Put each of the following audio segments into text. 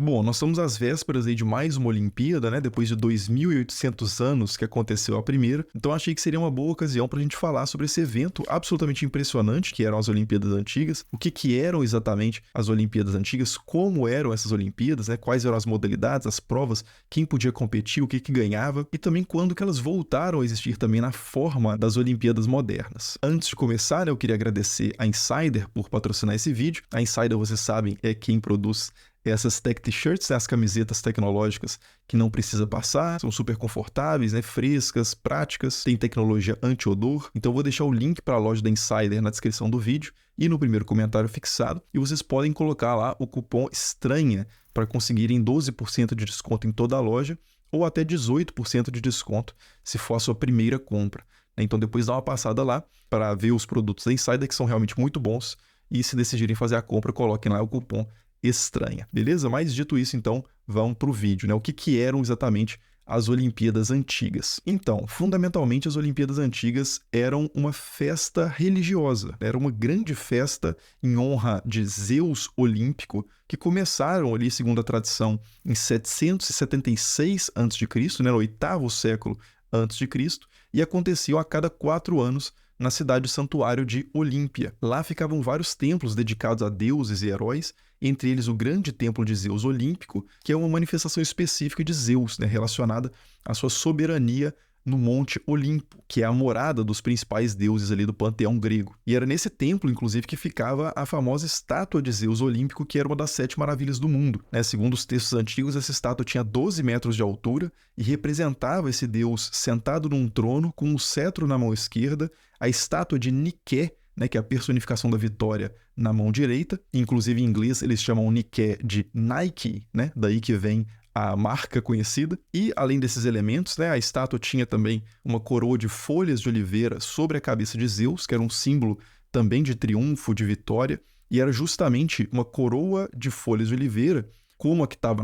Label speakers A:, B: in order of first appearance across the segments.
A: Bom, nós estamos às vésperas aí de mais uma Olimpíada, né? Depois de 2.800 anos que aconteceu a primeira. Então achei que seria uma boa ocasião para a gente falar sobre esse evento absolutamente impressionante que eram as Olimpíadas Antigas. O que eram exatamente as Olimpíadas Antigas, como eram essas Olimpíadas, né? Quais eram as modalidades, as provas, quem podia competir, o que ganhava e também quando que elas voltaram a existir também na forma das Olimpíadas modernas. Antes de começar, eu queria agradecer a Insider por patrocinar esse vídeo. A Insider, vocês sabem, é quem produz essas tech t-shirts, né, as camisetas tecnológicas que não precisa passar, são super confortáveis, né, frescas, práticas, tem tecnologia anti-odor. Então eu vou deixar o link para a loja da Insider na descrição do vídeo e no primeiro comentário fixado. E vocês podem colocar lá o cupom ESTRANHA para conseguirem 12% de desconto em toda a loja ou até 18% de desconto se for a sua primeira compra. Então depois dá uma passada lá para ver os produtos da Insider que são realmente muito bons e se decidirem fazer a compra, coloquem lá o cupom ESTRANHA, beleza? Mas dito isso, então, vamos para o vídeo, né? O que eram exatamente as Olimpíadas Antigas? Então, fundamentalmente, as Olimpíadas Antigas eram uma festa religiosa, né? Era uma grande festa em honra de Zeus Olímpico, que começaram ali, segundo a tradição, em 776 a.C., né? No 8º século a.C., e aconteciam a cada 4 anos na cidade santuário de Olímpia. Lá ficavam vários templos dedicados a deuses e heróis, entre eles o grande templo de Zeus Olímpico, que é uma manifestação específica de Zeus, né, relacionada à sua soberania no Monte Olimpo, que é a morada dos principais deuses ali do panteão grego. E era nesse templo, inclusive, que ficava a famosa estátua de Zeus Olímpico, que era uma das 7 maravilhas do mundo, né? Segundo os textos antigos, essa estátua tinha 12 metros de altura e representava esse deus sentado num trono com um cetro na mão esquerda, a estátua de Nike, né, que é a personificação da vitória, na mão direita. Inclusive em inglês eles chamam Nike de Nike, né? Daí que vem a marca conhecida. E além desses elementos, né, a estátua tinha também uma coroa de folhas de oliveira sobre a cabeça de Zeus, que era um símbolo também de triunfo, de vitória, e era justamente uma coroa de folhas de oliveira, como a que estava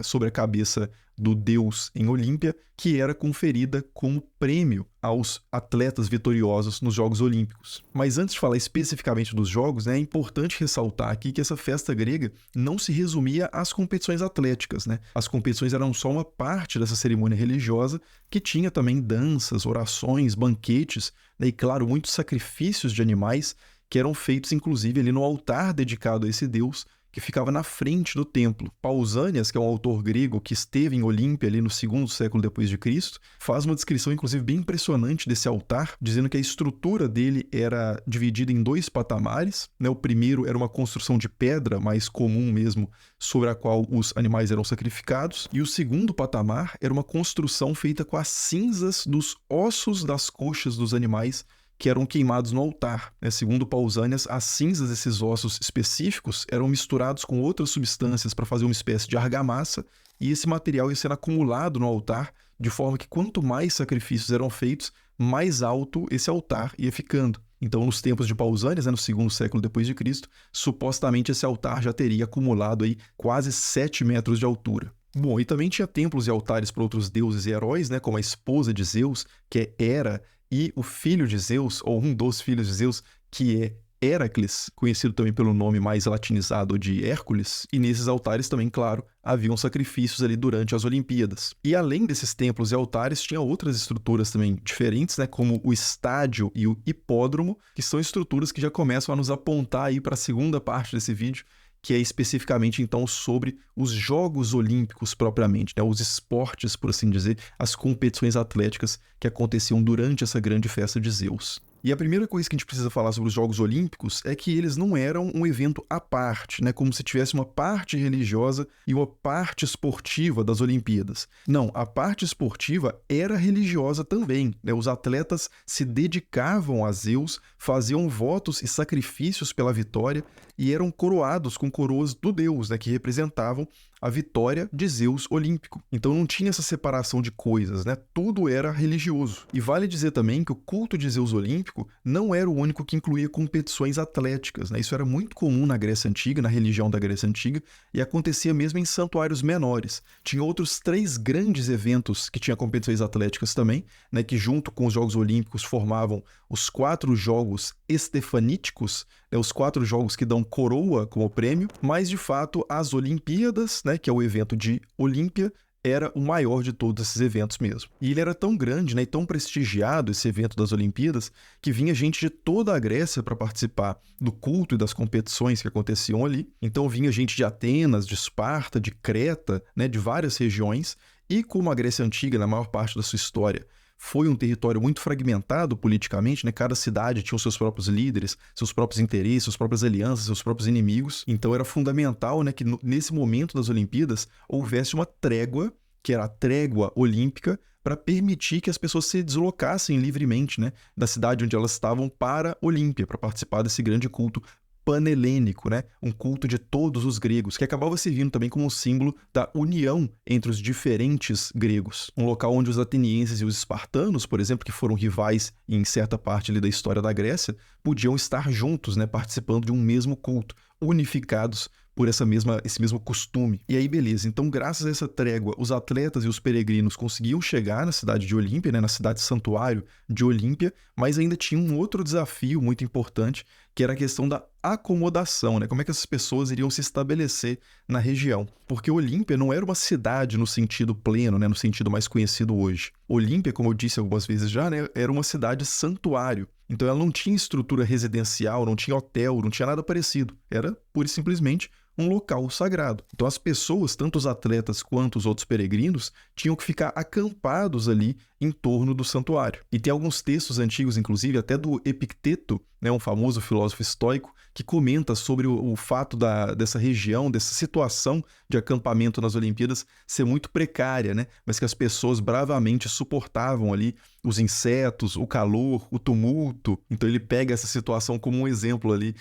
A: sobre a cabeça do deus em Olímpia, que era conferida como prêmio aos atletas vitoriosos nos Jogos Olímpicos. Mas antes de falar especificamente dos Jogos, né, é importante ressaltar aqui que essa festa grega não se resumia às competições atléticas, né? As competições eram só uma parte dessa cerimônia religiosa, que tinha também danças, orações, banquetes, né, e claro, muitos sacrifícios de animais que eram feitos inclusive ali no altar dedicado a esse deus, que ficava na frente do templo. Pausanias, que é um autor grego que esteve em Olímpia ali no 2º século depois de Cristo, faz uma descrição inclusive bem impressionante desse altar, dizendo que a estrutura dele era dividida em 2 patamares, né? O primeiro era uma construção de pedra mais comum mesmo, sobre a qual os animais eram sacrificados, e o segundo patamar era uma construção feita com as cinzas dos ossos das coxas dos animais que eram queimados no altar, né? Segundo Pausanias, as cinzas desses ossos específicos eram misturados com outras substâncias para fazer uma espécie de argamassa, e esse material ia sendo acumulado no altar, de forma que quanto mais sacrifícios eram feitos, mais alto esse altar ia ficando. Então, nos tempos de Pausanias, né, no 2º século depois de Cristo, supostamente esse altar já teria acumulado aí quase 7 metros de altura. Bom, e também tinha templos e altares para outros deuses e heróis, né, como a esposa de Zeus, que é Hera, e o filho de Zeus, ou um dos filhos de Zeus, que é Héracles, conhecido também pelo nome mais latinizado de Hércules, e nesses altares também, claro, haviam sacrifícios ali durante as Olimpíadas. E além desses templos e altares, tinha outras estruturas também diferentes, né, como o estádio e o hipódromo, que são estruturas que já começam a nos apontar aí para a segunda parte desse vídeo, que é especificamente, então, sobre os Jogos Olímpicos propriamente, né? Os esportes, por assim dizer, as competições atléticas que aconteciam durante essa grande festa de Zeus. E a primeira coisa que a gente precisa falar sobre os Jogos Olímpicos é que eles não eram um evento à parte, né? Como se tivesse uma parte religiosa e uma parte esportiva das Olimpíadas. Não, a parte esportiva era religiosa também, né? Os atletas se dedicavam a Zeus, faziam votos e sacrifícios pela vitória e eram coroados com coroas do deus, né? Que representavam a vitória de Zeus Olímpico. Então não tinha essa separação de coisas, né? Tudo era religioso. E vale dizer também que o culto de Zeus Olímpico não era o único que incluía competições atléticas, né? Isso era muito comum na Grécia Antiga, na religião da Grécia Antiga, e acontecia mesmo em santuários menores. Tinha outros 3 grandes eventos que tinham competições atléticas também, né? Que junto com os Jogos Olímpicos formavam os 4 Jogos Estefaníticos, né? Os 4 jogos que dão coroa como prêmio, mas de fato as Olimpíadas, né, que é o evento de Olímpia, era o maior de todos esses eventos mesmo. E ele era tão grande, né, e tão prestigiado, esse evento das Olimpíadas, que vinha gente de toda a Grécia para participar do culto e das competições que aconteciam ali. Então vinha gente de Atenas, de Esparta, de Creta, né, de várias regiões, e como a Grécia Antiga, na maior parte da sua história, foi um território muito fragmentado politicamente, né? Cada cidade tinha os seus próprios líderes, seus próprios interesses, suas próprias alianças, seus próprios inimigos. Então era fundamental, né, que nesse momento das Olimpíadas houvesse uma trégua, que era a trégua olímpica, para permitir que as pessoas se deslocassem livremente, né, da cidade onde elas estavam para Olímpia, para participar desse grande culto panhelênico, né? Um culto de todos os gregos, que acabava servindo também como um símbolo da união entre os diferentes gregos. Um local onde os atenienses e os espartanos, por exemplo, que foram rivais em certa parte ali da história da Grécia, podiam estar juntos, né? Participando de um mesmo culto, unificados por esse mesmo costume. E aí, beleza. Então, graças a essa trégua, os atletas e os peregrinos conseguiam chegar na cidade de Olímpia, né, na cidade santuário de Olímpia, mas ainda tinha um outro desafio muito importante, que era a questão da acomodação, né? Como é que essas pessoas iriam se estabelecer na região? Porque Olímpia não era uma cidade no sentido pleno, né, no sentido mais conhecido hoje. Olímpia, como eu disse algumas vezes já, né, era uma cidade santuário. Então ela não tinha estrutura residencial, não tinha hotel, não tinha nada parecido. Era, pura e simplesmente, um local sagrado. Então as pessoas, tanto os atletas quanto os outros peregrinos, tinham que ficar acampados ali em torno do santuário. E tem alguns textos antigos, inclusive, até do Epicteto, né, um famoso filósofo estoico, que comenta sobre o fato dessa região, dessa situação de acampamento nas Olimpíadas ser muito precária, né? Mas que as pessoas bravamente suportavam ali os insetos, o calor, o tumulto. Então ele pega essa situação como um exemplo ali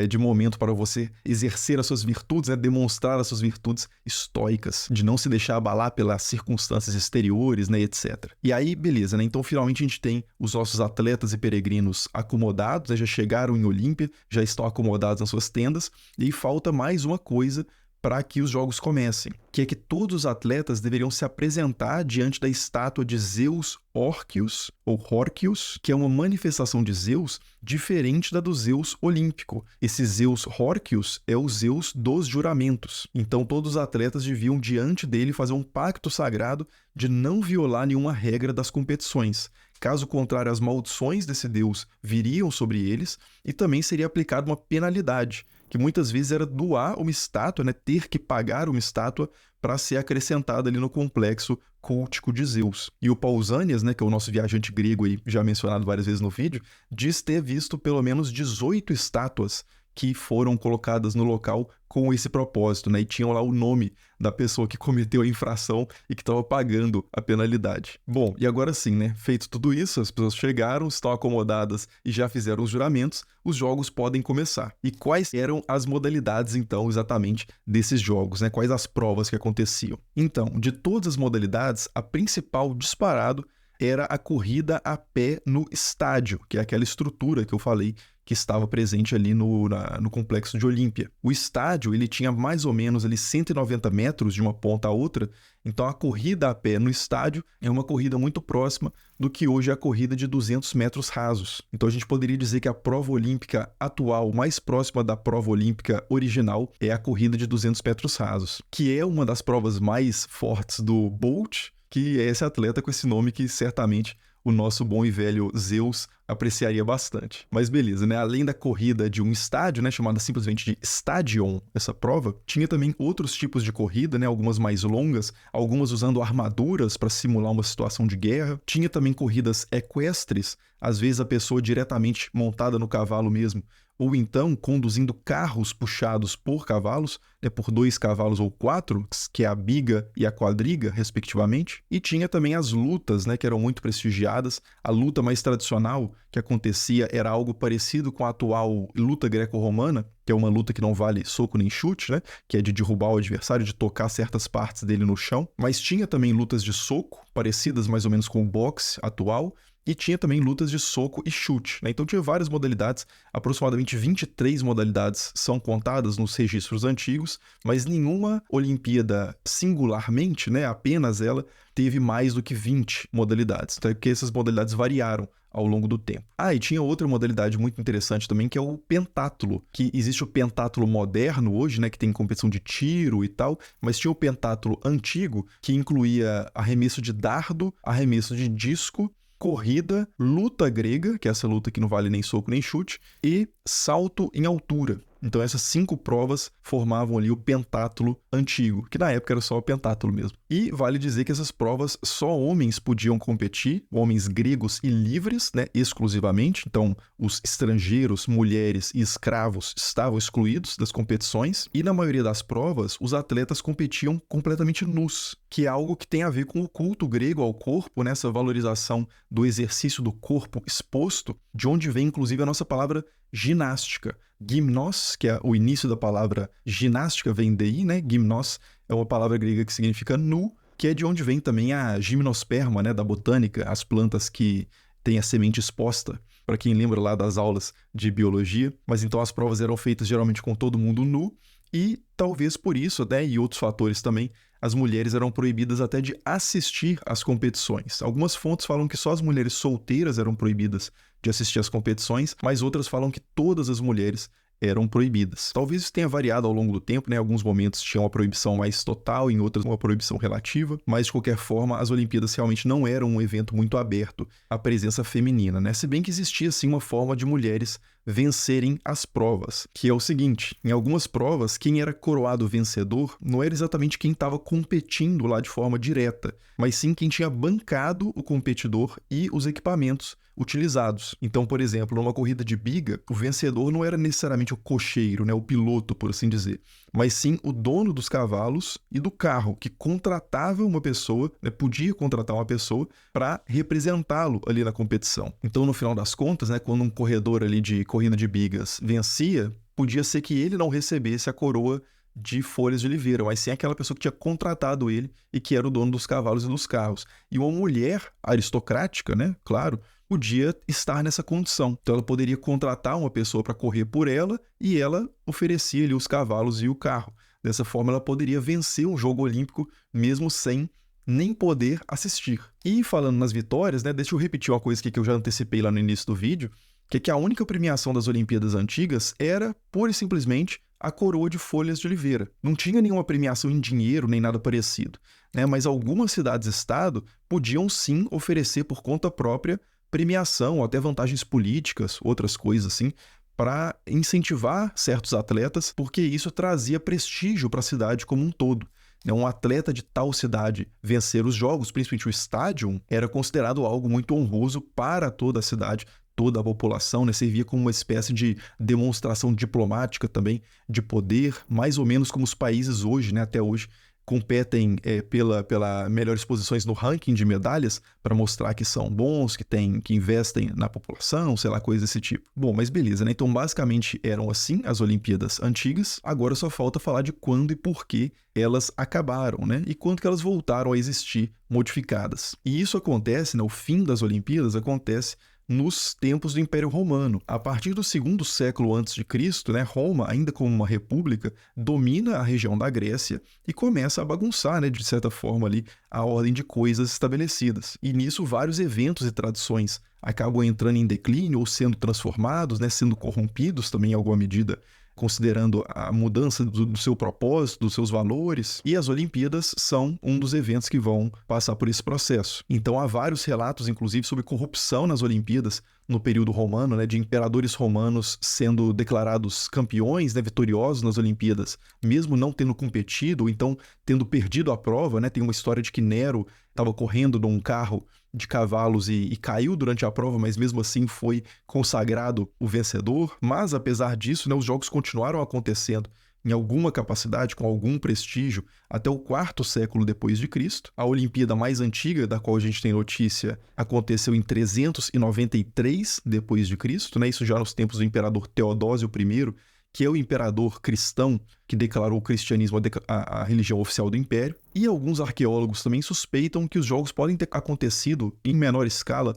A: de momento para você exercer as suas virtudes, né? Demonstrar as suas virtudes estoicas, de não se deixar abalar pelas circunstâncias exteriores, né? Etc. E aí, beleza, né? Então finalmente a gente tem os nossos atletas e peregrinos acomodados, né? Já chegaram em Olímpia, já estão acomodados nas suas tendas, e falta mais uma coisa para que os jogos comecem, que é que todos os atletas deveriam se apresentar diante da estátua de Zeus Orcius, ou Horcius, que é uma manifestação de Zeus diferente da do Zeus olímpico. Esse Zeus Horcius é o Zeus dos juramentos. Então todos os atletas deviam diante dele fazer um pacto sagrado de não violar nenhuma regra das competições. Caso contrário, as maldições desse deus viriam sobre eles e também seria aplicada uma penalidade, que muitas vezes era doar uma estátua, né, ter que pagar uma estátua para ser acrescentada ali no complexo cultico de Zeus. E o Pausanias, né, que é o nosso viajante grego aí, já mencionado várias vezes no vídeo, diz ter visto pelo menos 18 estátuas que foram colocadas no local com esse propósito, né? E tinham lá o nome da pessoa que cometeu a infração e que estava pagando a penalidade. Bom, e agora sim, né? Feito tudo isso, as pessoas chegaram, estão acomodadas e já fizeram os juramentos, os jogos podem começar. E quais eram as modalidades, então, exatamente desses jogos, né? Quais as provas que aconteciam? Então, de todas as modalidades, a principal disparado era a corrida a pé no estádio, que é aquela estrutura que eu falei que estava presente ali no complexo de Olímpia. O estádio, ele tinha mais ou menos ali 190 metros de uma ponta a outra, então a corrida a pé no estádio é uma corrida muito próxima do que hoje é a corrida de 200 metros rasos. Então a gente poderia dizer que a prova olímpica atual, mais próxima da prova olímpica original, é a corrida de 200 metros rasos, que é uma das provas mais fortes do Bolt, que é esse atleta com esse nome que certamente o nosso bom e velho Zeus apreciaria bastante. Mas beleza, né? Além da corrida de um estádio, né, chamada simplesmente de Stadion, essa prova, tinha também outros tipos de corrida, né, algumas mais longas, algumas usando armaduras para simular uma situação de guerra. Tinha também corridas equestres, às vezes a pessoa diretamente montada no cavalo mesmo, ou então conduzindo carros puxados por cavalos, né, por 2 cavalos ou 4, que é a biga e a quadriga, respectivamente. E tinha também as lutas, né, que eram muito prestigiadas. A luta mais tradicional que acontecia era algo parecido com a atual luta greco-romana, que é uma luta que não vale soco nem chute, né, que é de derrubar o adversário, de tocar certas partes dele no chão. Mas tinha também lutas de soco, parecidas mais ou menos com o boxe atual, e tinha também lutas de soco e chute, né? Então tinha várias modalidades, aproximadamente 23 modalidades são contadas nos registros antigos, mas nenhuma Olimpíada singularmente, né, apenas ela, teve mais do que 20 modalidades, então é porque essas modalidades variaram ao longo do tempo. E tinha outra modalidade muito interessante também, que é o pentátulo, que existe o pentátulo moderno hoje, né, que tem competição de tiro e tal, mas tinha o pentátulo antigo, que incluía arremesso de dardo, arremesso de disco, corrida, luta grega, que é essa luta que não vale nem soco nem chute, e salto em altura. Então essas 5 provas formavam ali o pentátulo antigo, que na época era só o pentátulo mesmo. E vale dizer que essas provas só homens podiam competir, homens gregos e livres, né, exclusivamente. Então os estrangeiros, mulheres e escravos estavam excluídos das competições. E na maioria das provas, os atletas competiam completamente nus, que é algo que tem a ver com o culto grego ao corpo, nessa valorização do exercício do corpo exposto, de onde vem inclusive a nossa palavra ginástica. Gimnos, que é o início da palavra ginástica, vem daí, né? Gimnos é uma palavra grega que significa nu, que é de onde vem também a gimnosperma, né, da botânica, as plantas que têm a semente exposta, para quem lembra lá das aulas de biologia. Mas então as provas eram feitas geralmente com todo mundo nu, e talvez por isso, né, e outros fatores também, as mulheres eram proibidas até de assistir às competições. Algumas fontes falam que só as mulheres solteiras eram proibidas de assistir às competições, mas outras falam que todas as mulheres eram proibidas. Talvez isso tenha variado ao longo do tempo, né? Em alguns momentos tinha uma proibição mais total, em outras uma proibição relativa, mas de qualquer forma as Olimpíadas realmente não eram um evento muito aberto à presença feminina, né? Se bem que existia sim uma forma de mulheres vencerem as provas, que é o seguinte: em algumas provas, quem era coroado vencedor não era exatamente quem estava competindo lá de forma direta, mas sim quem tinha bancado o competidor e os equipamentos utilizados. Então, por exemplo, numa corrida de biga, o vencedor não era necessariamente o cocheiro, né, o piloto, por assim dizer, mas sim o dono dos cavalos e do carro, que contratava uma pessoa, né, podia contratar uma pessoa para representá-lo ali na competição. Então, no final das contas, né, quando um corredor ali de corrida de bigas vencia, podia ser que ele não recebesse a coroa de folhas de oliveira, mas sim aquela pessoa que tinha contratado ele e que era o dono dos cavalos e dos carros. E uma mulher aristocrática, né, claro, podia estar nessa condição. Então ela poderia contratar uma pessoa para correr por ela e ela oferecia ali os cavalos e o carro. Dessa forma ela poderia vencer um jogo olímpico mesmo sem nem poder assistir. E falando nas vitórias, né, deixa eu repetir uma coisa que eu já antecipei lá no início do vídeo, que é que a única premiação das Olimpíadas antigas era, pura e simplesmente, a coroa de folhas de oliveira. Não tinha nenhuma premiação em dinheiro nem nada parecido, né? Mas algumas cidades-estado podiam sim oferecer por conta própria premiação ou até vantagens políticas, outras coisas assim, para incentivar certos atletas, porque isso trazia prestígio para a cidade como um todo. Um atleta de tal cidade vencer os jogos, principalmente o estádio, era considerado algo muito honroso para toda a cidade, toda a população, né? Servia como uma espécie de demonstração diplomática também, de poder, mais ou menos como os países hoje, né, até hoje, competem pela melhores posições no ranking de medalhas para mostrar que são bons, que investem na população, sei lá, coisas desse tipo. Bom, mas beleza, né? Então basicamente eram assim as Olimpíadas antigas, agora só falta falar de quando e por que elas acabaram, né? E quando que elas voltaram a existir modificadas. E isso acontece, né? O fim das Olimpíadas acontece nos tempos do Império Romano. A partir do 2º século a.C., né, Roma, ainda como uma república, domina a região da Grécia e começa a bagunçar, né, de certa forma, ali, a ordem de coisas estabelecidas. E nisso, vários eventos e tradições acabam entrando em declínio ou sendo transformados, né, sendo corrompidos também em alguma medida, considerando a mudança do seu propósito, dos seus valores, e as Olimpíadas são um dos eventos que vão passar por esse processo. Então há vários relatos, inclusive, sobre corrupção nas Olimpíadas no período romano, né, de imperadores romanos sendo declarados campeões, né, vitoriosos nas Olimpíadas, mesmo não tendo competido, ou então tendo perdido a prova, né? Tem uma história de que Nero estava correndo num carro de cavalos e caiu durante a prova, mas mesmo assim foi consagrado o vencedor. Mas, apesar disso, né, os jogos continuaram acontecendo em alguma capacidade, com algum prestígio, até o 4º século depois de Cristo. A Olimpíada mais antiga, da qual a gente tem notícia, aconteceu em 393 depois de Cristo, né? Isso já nos tempos do imperador Teodósio I, que é o imperador cristão que declarou o cristianismo a religião oficial do império, e alguns arqueólogos também suspeitam que os jogos podem ter acontecido em menor escala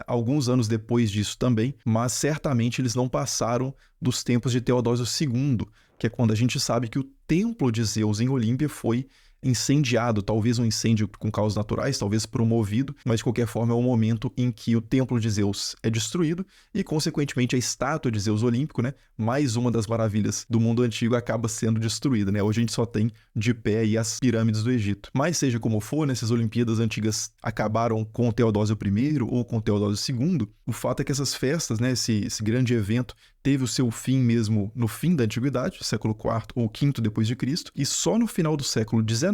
A: alguns anos depois disso também, mas certamente eles não passaram dos tempos de Teodósio II, que é quando a gente sabe que o templo de Zeus em Olímpia foi incendiado, talvez um incêndio com causas naturais, talvez promovido, mas de qualquer forma é o momento em que o templo de Zeus é destruído e, consequentemente, a estátua de Zeus olímpico, né, mais uma das maravilhas do mundo antigo, acaba sendo destruída, né? Hoje a gente só tem de pé aí as pirâmides do Egito. Mas seja como for, essas Olimpíadas antigas acabaram com Teodósio I ou com Teodósio II, o fato é que essas festas, né, esse grande evento, teve o seu fim mesmo no fim da Antiguidade, século IV ou V depois de Cristo, e só no final do século XIX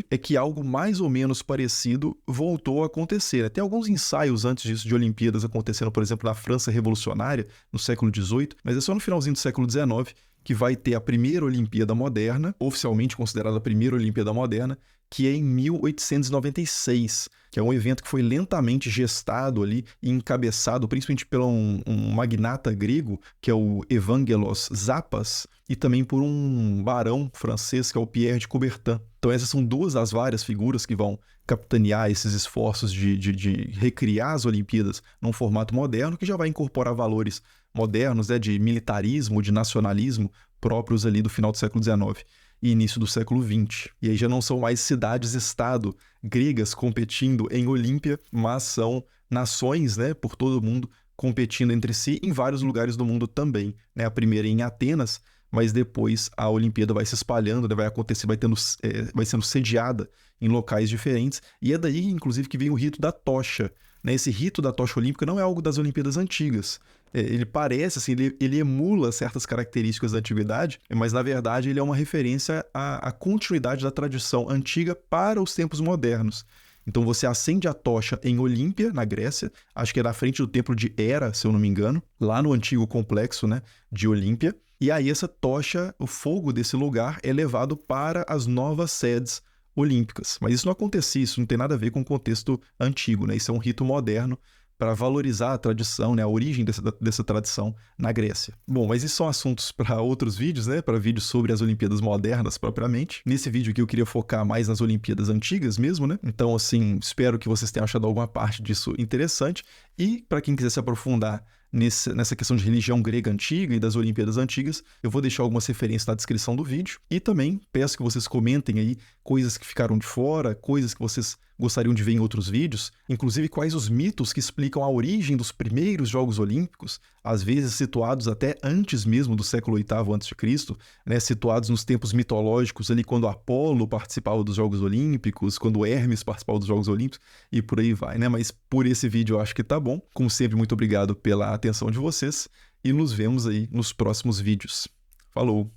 A: é que algo mais ou menos parecido voltou a acontecer. Tem alguns ensaios antes disso de Olimpíadas acontecendo, por exemplo, na França Revolucionária, no século XVIII, mas é só no finalzinho do século XIX que vai ter a primeira Olimpíada moderna, oficialmente considerada a primeira Olimpíada moderna, que é em 1896, que é um evento que foi lentamente gestado ali e encabeçado principalmente por um magnata grego, que é o Evangelos Zapas, e também por um barão francês, que é o Pierre de Coubertin. Então essas são duas das várias figuras que vão capitanear esses esforços de recriar as Olimpíadas num formato moderno, que já vai incorporar valores modernos, né, de militarismo, de nacionalismo, próprios ali do final do século XIX e início do século XX. E aí já não são mais cidades-estado gregas competindo em Olímpia, mas são nações, né, por todo o mundo competindo entre si em vários lugares do mundo também, né? A primeira em Atenas, mas depois a Olimpíada vai se espalhando, né? Vai acontecer, vai sendo sediada em locais diferentes, e é daí, inclusive, que vem o rito da tocha, né? Esse rito da tocha olímpica não é algo das Olimpíadas antigas. Ele parece, assim, ele emula certas características da antiguidade, mas na verdade ele é uma referência à continuidade da tradição antiga para os tempos modernos. Então você acende a tocha em Olímpia, na Grécia, acho que é na frente do templo de Hera, se eu não me engano, lá no antigo complexo, né, de Olímpia, e aí essa tocha, o fogo desse lugar é levado para as novas sedes olímpicas. Mas isso não acontecia, isso não tem nada a ver com o contexto antigo, né? Isso é um rito moderno para valorizar a tradição, né, a origem dessa tradição na Grécia. Bom, mas isso são assuntos para outros vídeos, né, para vídeos sobre as Olimpíadas modernas propriamente. Nesse vídeo aqui eu queria focar mais nas Olimpíadas antigas mesmo, né? Então, assim, espero que vocês tenham achado alguma parte disso interessante. E para quem quiser se aprofundar nessa questão de religião grega antiga e das Olimpíadas antigas, eu vou deixar algumas referências na descrição do vídeo. E também peço que vocês comentem aí coisas que ficaram de fora, coisas que vocês gostariam de ver em outros vídeos, inclusive quais os mitos que explicam a origem dos primeiros Jogos Olímpicos, às vezes situados até antes mesmo do século VIII a.C., né, situados nos tempos mitológicos, ali quando Apolo participava dos Jogos Olímpicos, quando Hermes participava dos Jogos Olímpicos, e por aí vai, né? Mas por esse vídeo eu acho que tá bom. Como sempre, muito obrigado pela atenção de vocês, e nos vemos aí nos próximos vídeos. Falou!